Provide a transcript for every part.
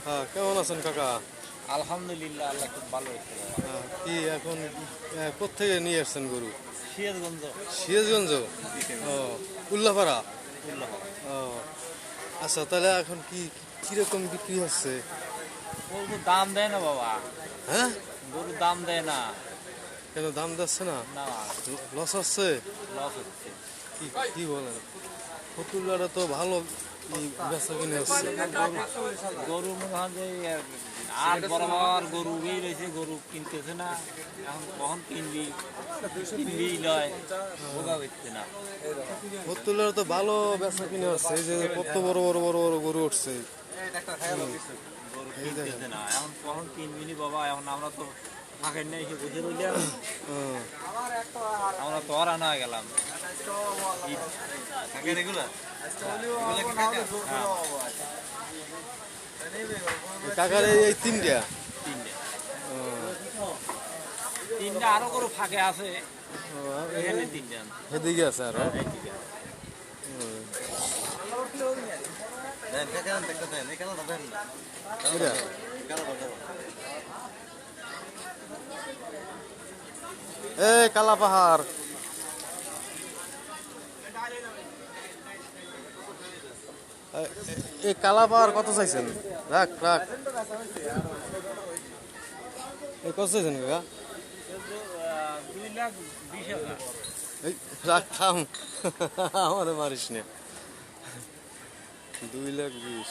হ্যাঁ, কেমন আছেন কাকা? আলহামদুলিল্লাহ, আল্লাহ খুব ভালো হয়েছে। কি এখন কোত্থেকে নিয়ে আসছেন গরু? সিরাজগঞ্জ। সিরাজগঞ্জ। ও, উল্লাপাড়া। উল্লাপাড়া। ও, আচ্ছা, তাহলে এখন কিরকম বিক্রি হচ্ছে? গরুর দাম দেয় না বাবা, হ্যাঁ, গরুর দাম দেয় না। কেন দাম যাচ্ছে না? না, লস হচ্ছে? লস হচ্ছে। কি কি বলেন? ফতুল্লাটা তো ভালো বেচা কিনে হচ্ছে। গরু মনে হয় যে আর বরাবর গরু উবেই রয়েছে, গরু কিনতেছে না। এখন কখন কিনবি লয়, বোঝা হচ্ছে না। ফতুল্লাটা তো ভালো বেচা কিনে হচ্ছে। এই যে কত বড় বড় বড় বড় গরু উঠছে। গরু কিনতেছে না, এখন কখন কিনবি নি বাবা। এখন আমরা তো ফাঁকের নেই, এসে বুঝে রইলাম। হ্যাঁ। আমরা তো আর আনা গেলাম। কাকার এই তিনটা। তিনটে ও, তিনটে আরো গরু ফাঁকে আছে, এখানে তিনটে আনছে। এদিকে আছে আরো। এইদিকে। এটা কালা পাহাড়। এই কালা পাহাড় কত চাইছেন? রাখ রাখ। এই কত চাইছেন কাকা? 2,20,000। এই রাখ, থাম। আমার মারিস না। 2,20,000।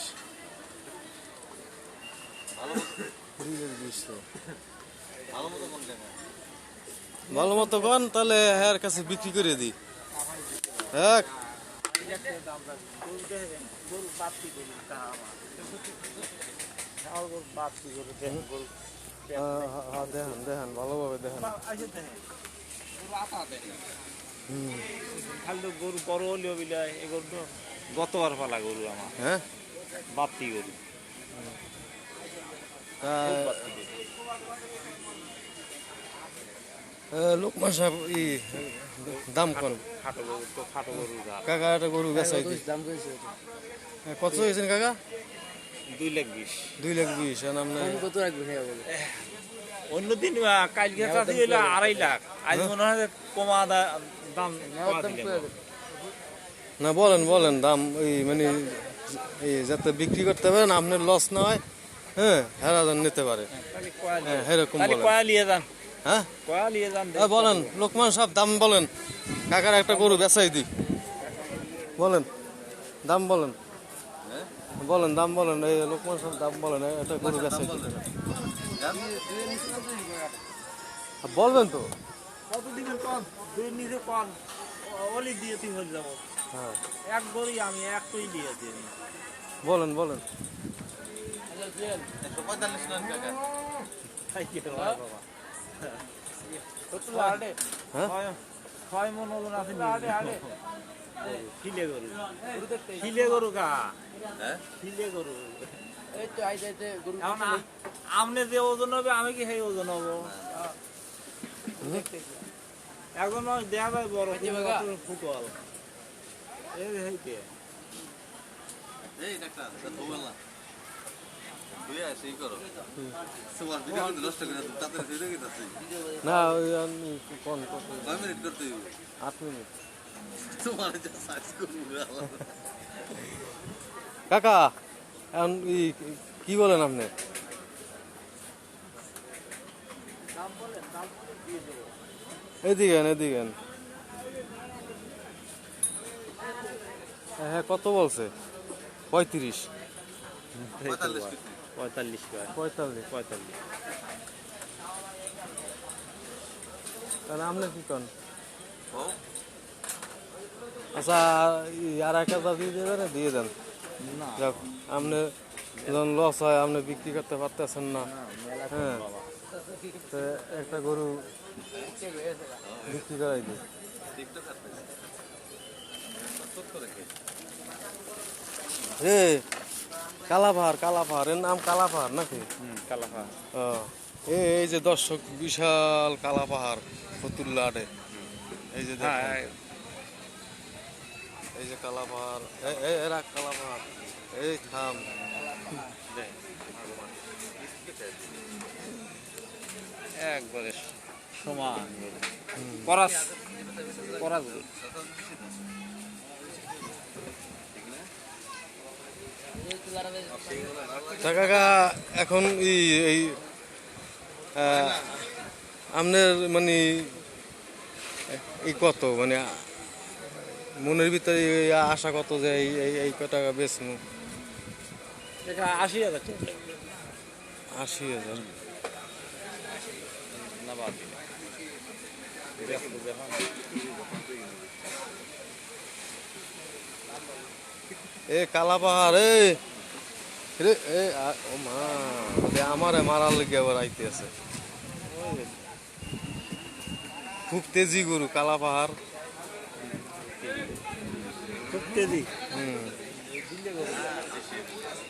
2,20,000 তো। ভালো মতো কন, তাহলে এর কাছে বিক্রি করে দিই। এক গরু বাড়তি গরু তারা আমার। গরু বাড়তি গরু দেখেন, গরু দেখেন দেখেন, ভালোভাবে দেখেন। আসে দেখেন, গরু আতা দেখেন। হুম। খালি তো গরু বড় হলেও বিলাই, এই গরু তো গতবার পালা গরু আমার, হ্যাঁ, বাড়তি গরু। তা খুব বাড়তি গরু। লোকমান সাহেব দাম কন। খাটো গরু তো খাটো গরু ঘাট। কাকা একটা গরু বেচাই দিই। কত হয়েছেন কাকা? 2,20,000। 2,20,000। আর আপনি অন্যদিন কালকে চাষি হইলো 2.5 লাখ, আজ মনে হয় যে কমা দাম কমা দিলেন। না, বলেন বলেন দাম, ওই মানে এই যাতে বিক্রি করতে পারেন, আপনার লস না হয়। হ্যাঁ, হেরাজন নিতে পারে। হ্যাঁ, এরকম তাহলে বলেন। কয়া লিয়ে যান, হ্যাঁ, কয়া লিয়ে যান। বলেন লোকমান সাহেব, দাম বলেন। কাকার একটা গরু বেচাই দিই। বলেন দাম বলেন। বলেন দাম বলেন। এই লোকমান সাহেব দাম বলেন, একটা গরু বেচাই দিই। বলবেন তো। কত দিবেন কন, দুই নিজে কন, ওলি দিয়ে তুই হয়ে যাবো। হ্যাঁ, এক গরুই আমি একটাই দিয়েছি। বলেন বলেন। হ্যাঁ, 6 মন ওজন আছে। খিলে গরু, খিলে গরু গা, খিলে গরু। এখন আমনে যে ওজন হবে, আমি কি সেই ওজন হবো? এখন দেখা যায় বড় ফুটবল। এই হইতে না, ওই কোন কত? 8 মিনিট। কাকা এখন কি বলেন আপনি? এদিকে এদিকে। হ্যাঁ, কত বলছে? 35। 45 45। তাহলে আপনি কি কন? আচ্ছা, আর 1,000 দিয়ে দেবেন, দিয়ে দেন। না, যাক, আপনি যখন লস হয়, আপনি বিক্রি করতে পারতেছেন না। হ্যাঁ, তো একটা গরু বিক্রি করাই দিই। রে কালাপাহাড়, কালাপাহাড়, এর নাম কালাপাহাড় নাকি? কালাফা। ও, এই যে দর্শক, বিশাল কালাপাহাড় ফতুল্লা হাটে। এই যে দেখেন, এই যে কালাপাহাড়, এরা কালাপাহাড়। এই থাম। একবারে সমান গরু করাস করাস গরু। তা কাকা এখন এই আপনার মানে এই কত মানে মনের ভিতরে আশা কত যে এই কত টাকা বেচমু? এটা 80,000 টাকা 80,000। না বাদ দিলে। ব্যস্ত যখন। এ কালা পাহাড় এ রে এ ও মা আমারে মারার লেগে আবার আইতে আছে। খুব তেজি গরু কালা পাহাড়। খুব তেজি। হুম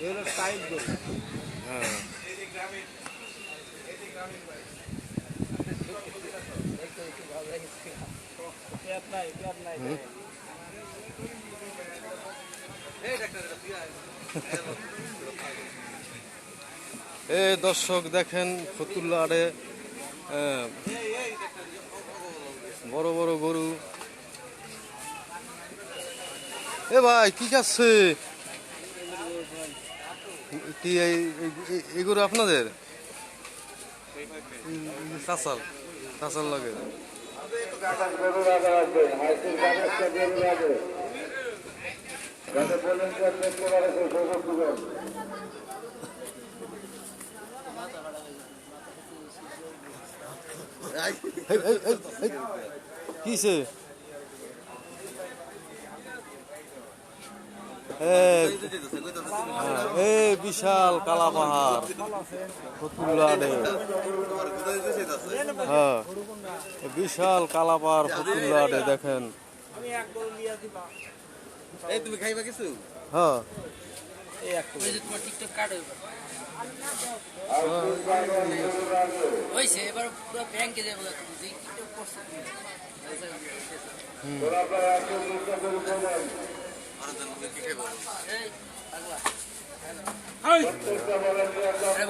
এগুলো টাইট গরু। হ্যাঁ পেট নাই পেট নাই। এ দর্শক দেখেন ফতুল্লারে বড় বড় গরু। এ ভাই কি খাচ্ছে? কি এই গরু আপনাদের? চাচাল চাচাল লাগে। কিসে বিশাল কালা পাহাড় ফতুল্লাডে। হ্যাঁ বিশাল কালা পাহাড় ফতুল্লাডে দেখেন। তুমি খাইবা কিছু? হ্যাঁ তোমার টিকটক কার্ড হয়েছে এবার পুরো ব্যাংকে যাবো টিকটক করছে।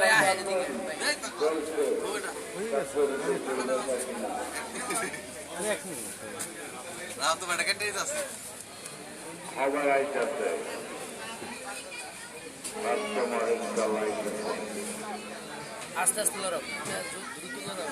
ভাই আহে তোমার কেটে আছে আস্তে আস্তে লড়ো দ্রুত লড়ো।